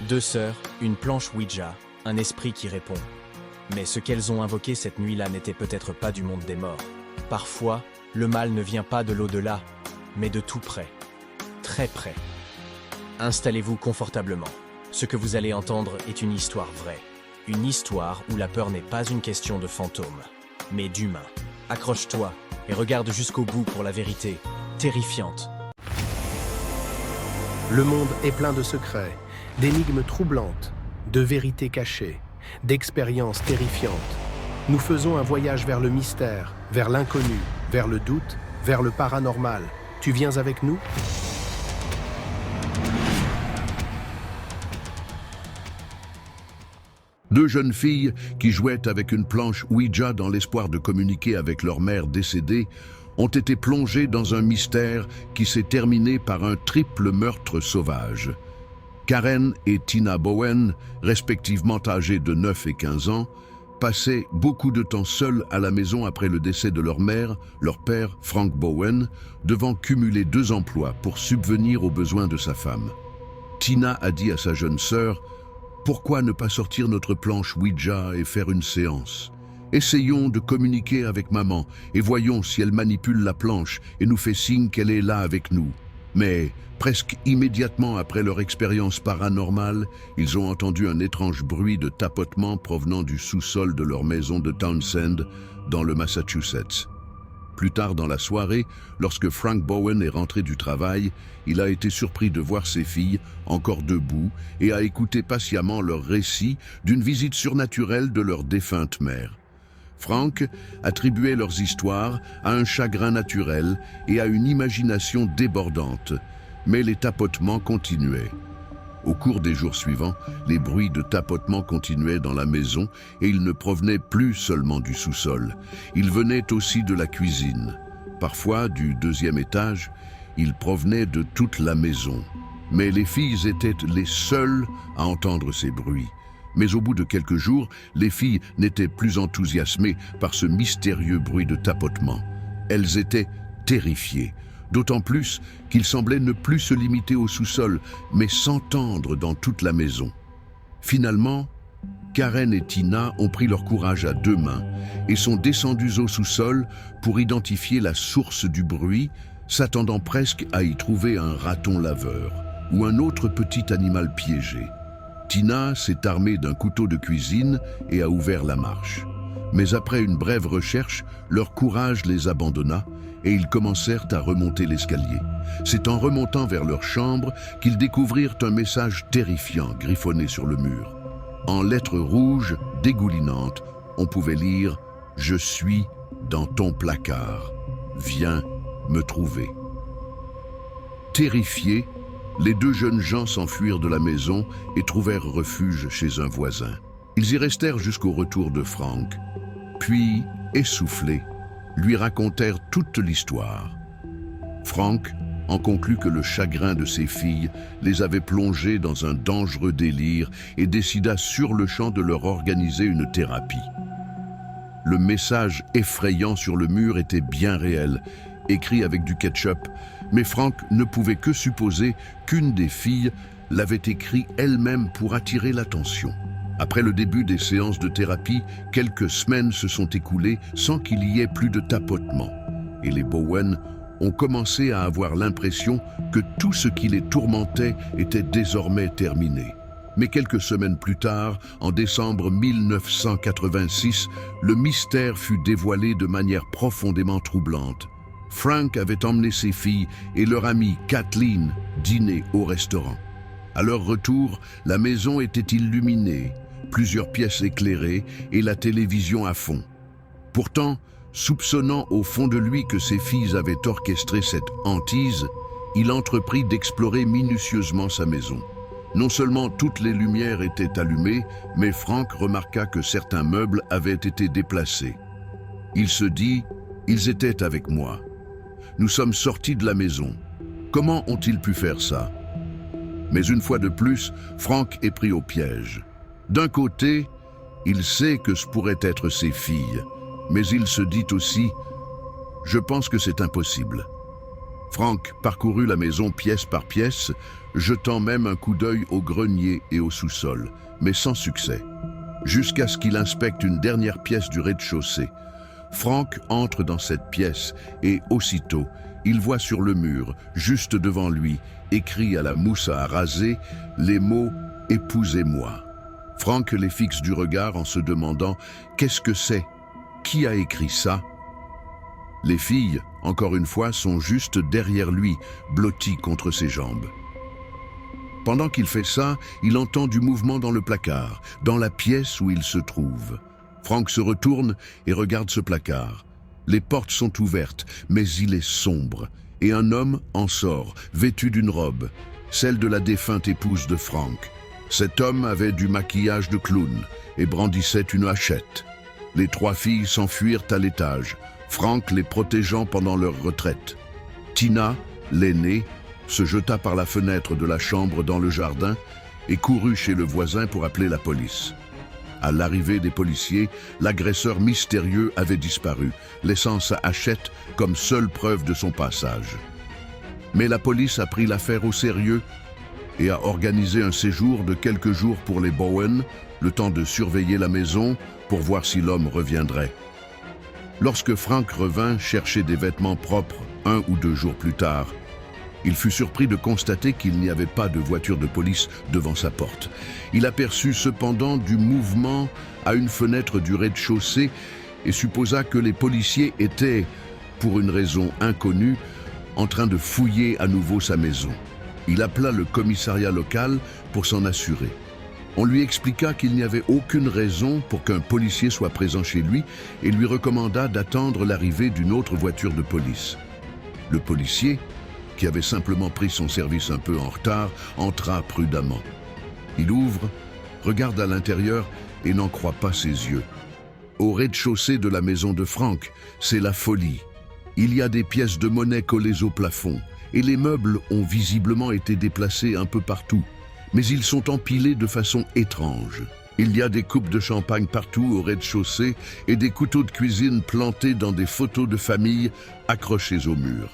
Deux sœurs, une planche Ouija, un esprit qui répond. Mais ce qu'elles ont invoqué cette nuit-là n'était peut-être pas du monde des morts. Parfois, le mal ne vient pas de l'au-delà, mais de tout près. Très près. Installez-vous confortablement. Ce que vous allez entendre est une histoire vraie. Une histoire où la peur n'est pas une question de fantômes, mais d'humains. Accroche-toi et regarde jusqu'au bout pour la vérité, terrifiante. Le monde est plein de secrets, d'énigmes troublantes, de vérités cachées, d'expériences terrifiantes. Nous faisons un voyage vers le mystère, vers l'inconnu, vers le doute, vers le paranormal. Tu viens avec nous ? Deux jeunes filles qui jouaient avec une planche Ouija dans l'espoir de communiquer avec leur mère décédée ont été plongées dans un mystère qui s'est terminé par un triple meurtre sauvage. Karen et Tina Bowen, respectivement âgées de 9 et 15 ans, passaient beaucoup de temps seules à la maison après le décès de leur mère, leur père, Frank Bowen, devant cumuler 2 emplois pour subvenir aux besoins de sa femme. Tina a dit à sa jeune sœur: « Pourquoi ne pas sortir notre planche Ouija et faire une séance ? Essayons de communiquer avec maman et voyons si elle manipule la planche et nous fait signe qu'elle est là avec nous. » Mais presque immédiatement après leur expérience paranormale, ils ont entendu un étrange bruit de tapotement provenant du sous-sol de leur maison de Townsend, dans le Massachusetts. Plus tard dans la soirée, lorsque Frank Bowen est rentré du travail, il a été surpris de voir ses filles encore debout et a écouté patiemment leur récit d'une visite surnaturelle de leur défunte mère. Frank attribuait leurs histoires à un chagrin naturel et à une imagination débordante, mais les tapotements continuaient. Au cours des jours suivants, les bruits de tapotement continuaient dans la maison et ils ne provenaient plus seulement du sous-sol. Ils venaient aussi de la cuisine. Parfois, du 2e étage, ils provenaient de toute la maison. Mais les filles étaient les seules à entendre ces bruits. Mais au bout de quelques jours, les filles n'étaient plus enthousiasmées par ce mystérieux bruit de tapotement. Elles étaient terrifiées. D'autant plus qu'il semblait ne plus se limiter au sous-sol, mais s'entendre dans toute la maison. Finalement, Karen et Tina ont pris leur courage à 2 mains et sont descendues au sous-sol pour identifier la source du bruit, s'attendant presque à y trouver un raton laveur ou un autre petit animal piégé. Tina s'est armée d'un couteau de cuisine et a ouvert la marche. Mais après une brève recherche, leur courage les abandonna et ils commencèrent à remonter l'escalier. C'est en remontant vers leur chambre qu'ils découvrirent un message terrifiant griffonné sur le mur. En lettres rouges dégoulinantes, on pouvait lire « Je suis dans ton placard. Viens me trouver ». Terrifiés, les 2 jeunes gens s'enfuirent de la maison et trouvèrent refuge chez un voisin. Ils y restèrent jusqu'au retour de Frank. Puis, essoufflés, lui racontèrent toute l'histoire. Frank en conclut que le chagrin de ses filles les avait plongés dans un dangereux délire et décida sur le champ de leur organiser une thérapie. Le message effrayant sur le mur était bien réel, écrit avec du ketchup, mais Frank ne pouvait que supposer qu'une des filles l'avait écrit elle-même pour attirer l'attention. Après le début des séances de thérapie, quelques semaines se sont écoulées sans qu'il y ait plus de tapotement. Et les Bowen ont commencé à avoir l'impression que tout ce qui les tourmentait était désormais terminé. Mais quelques semaines plus tard, en décembre 1986, le mystère fut dévoilé de manière profondément troublante. Frank avait emmené ses filles et leur amie Kathleen dîner au restaurant. À leur retour, la maison était illuminée, plusieurs pièces éclairées et la télévision à fond. Pourtant, soupçonnant au fond de lui que ses filles avaient orchestré cette hantise, il entreprit d'explorer minutieusement sa maison. Non seulement toutes les lumières étaient allumées, mais Frank remarqua que certains meubles avaient été déplacés. Il se dit « Ils étaient avec moi. Nous sommes sortis de la maison. Comment ont-ils pu faire ça ?» Mais une fois de plus, Frank est pris au piège. D'un côté, il sait que ce pourrait être ses filles, mais il se dit aussi « Je pense que c'est impossible. » Frank parcourut la maison pièce par pièce, jetant même un coup d'œil au grenier et au sous-sol, mais sans succès. Jusqu'à ce qu'il inspecte une dernière pièce du rez-de-chaussée. Frank entre dans cette pièce et, aussitôt, il voit sur le mur, juste devant lui, écrit à la mousse à raser, les mots « Épousez-moi ». Frank les fixe du regard en se demandant « Qu'est-ce que c'est? Qui a écrit ça ?» Les filles, encore une fois, sont juste derrière lui, blotties contre ses jambes. Pendant qu'il fait ça, il entend du mouvement dans le placard, dans la pièce où il se trouve. Frank se retourne et regarde ce placard. Les portes sont ouvertes, mais il est sombre, et un homme en sort, vêtu d'une robe, celle de la défunte épouse de Frank. Cet homme avait du maquillage de clown et brandissait une hachette. Les trois filles s'enfuirent à l'étage, Frank les protégeant pendant leur retraite. Tina, l'aînée, se jeta par la fenêtre de la chambre dans le jardin et courut chez le voisin pour appeler la police. À l'arrivée des policiers, l'agresseur mystérieux avait disparu, laissant sa hachette comme seule preuve de son passage. Mais la police a pris l'affaire au sérieux et a organisé un séjour de quelques jours pour les Bowen, le temps de surveiller la maison pour voir si l'homme reviendrait. Lorsque Frank revint chercher des vêtements propres 1 ou 2 jours plus tard, il fut surpris de constater qu'il n'y avait pas de voiture de police devant sa porte. Il aperçut cependant du mouvement à une fenêtre du rez-de-chaussée et supposa que les policiers étaient, pour une raison inconnue, en train de fouiller à nouveau sa maison. Il appela le commissariat local pour s'en assurer. On lui expliqua qu'il n'y avait aucune raison pour qu'un policier soit présent chez lui et lui recommanda d'attendre l'arrivée d'une autre voiture de police. Le policier, qui avait simplement pris son service un peu en retard, entra prudemment. Il ouvre, regarde à l'intérieur et n'en croit pas ses yeux. Au rez-de-chaussée de la maison de Frank, c'est la folie. Il y a des pièces de monnaie collées au plafond et les meubles ont visiblement été déplacés un peu partout, mais ils sont empilés de façon étrange. Il y a des coupes de champagne partout au rez-de-chaussée et des couteaux de cuisine plantés dans des photos de famille accrochées au mur.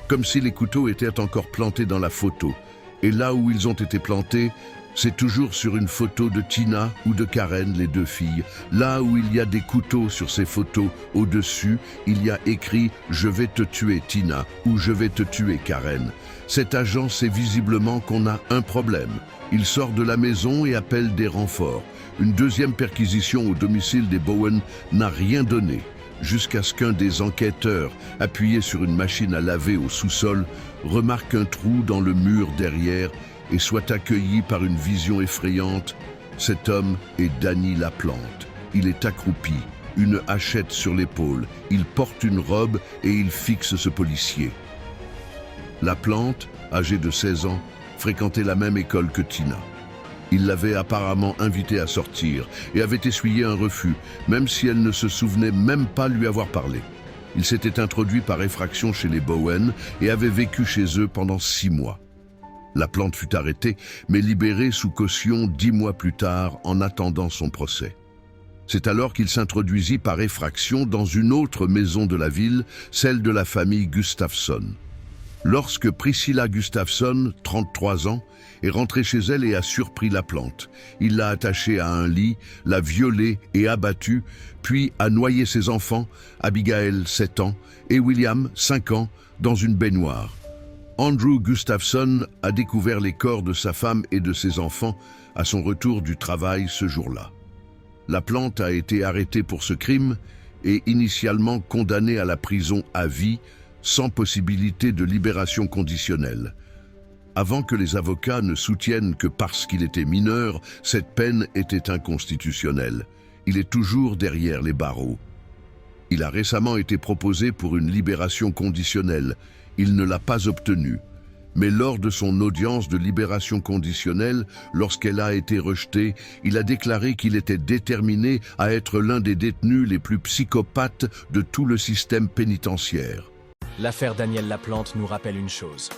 Comme si les couteaux étaient encore plantés dans la photo. Et là où ils ont été plantés, c'est toujours sur une photo de Tina ou de Karen, les deux filles. Là où il y a des couteaux sur ces photos, au-dessus, il y a écrit « Je vais te tuer Tina » ou « Je vais te tuer Karen ». Cet agent sait visiblement qu'on a un problème. Il sort de la maison et appelle des renforts. Une deuxième perquisition au domicile des Bowen n'a rien donné, jusqu'à ce qu'un des enquêteurs, appuyé sur une machine à laver au sous-sol, remarque un trou dans le mur derrière et soit accueilli par une vision effrayante. Cet homme est Danny Laplante. Il est accroupi, une hachette sur l'épaule. Il porte une robe et il fixe ce policier. Laplante, âgé de 16 ans, fréquentait la même école que Tina. Il l'avait apparemment invitée à sortir et avait essuyé un refus, même si elle ne se souvenait même pas lui avoir parlé. Il s'était introduit par effraction chez les Bowen et avait vécu chez eux pendant 6 mois. Laplante fut arrêté, mais libéré sous caution 10 mois plus tard en attendant son procès. C'est alors qu'il s'introduisit par effraction dans une autre maison de la ville, celle de la famille Gustafsson. Lorsque Priscilla Gustafsson, 33 ans, est rentrée chez elle et a surpris Laplante, il l'a attachée à un lit, l'a violée et abattue, puis a noyé ses enfants, Abigail, 7 ans, et William, 5 ans, dans une baignoire. Andrew Gustafsson a découvert les corps de sa femme et de ses enfants à son retour du travail ce jour-là. Laplante a été arrêté pour ce crime et initialement condamné à la prison à vie, sans possibilité de libération conditionnelle. Avant que les avocats ne soutiennent que parce qu'il était mineur, cette peine était inconstitutionnelle. Il est toujours derrière les barreaux. Il a récemment été proposé pour une libération conditionnelle. Il ne l'a pas obtenue. Mais lors de son audience de libération conditionnelle, lorsqu'elle a été rejetée, il a déclaré qu'il était déterminé à être l'un des détenus les plus psychopathes de tout le système pénitentiaire. L'affaire Daniel Laplante nous rappelle une chose.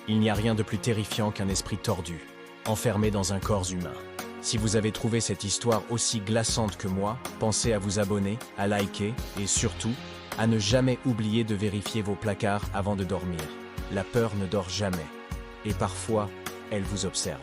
Il n'y a rien de plus terrifiant qu'un esprit tordu, enfermé dans un corps humain. Si vous avez trouvé cette histoire aussi glaçante que moi, pensez à vous abonner, à liker et surtout, à ne jamais oublier de vérifier vos placards avant de dormir. La peur ne dort jamais. Et parfois, elle vous observe.